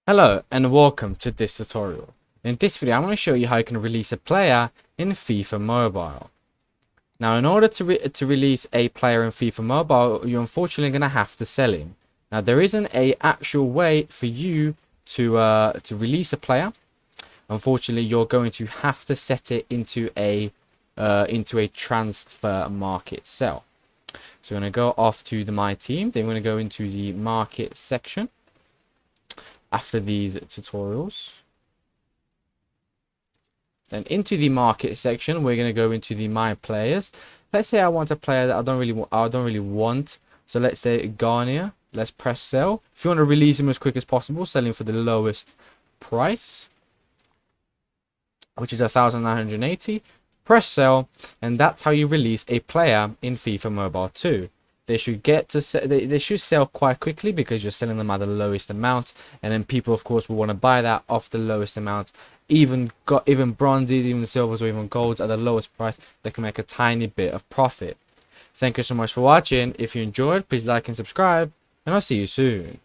Hello and welcome to this tutorial. In this video I'm going to show you how you can release a player in FIFA Mobile. Now in order to release a player in FIFA Mobile, you're unfortunately going to have to sell him. Now there isn't a actual way for you to release a player. Unfortunately you're going to have to set it into a transfer market sell. So we're going to go off to the My Team, then we're going to go into the market section. After these tutorials, then into the market section, we're going to go into the My Players. Let's say I want a player that I don't really want. So let's say Garnier. Let's press sell. If you want to release him as quick as possible, sell him for the lowest price, which is 1,980. Press sell, and that's how you release a player in FIFA Mobile 2. They should sell quite quickly because you're selling them at the lowest amount, and then people of course will want to buy that off the lowest amount. Even bronzes, even silvers, or even golds at the lowest price, they can make a tiny bit of profit. Thank you so much for watching. If you enjoyed, please like and subscribe, and I'll see you soon.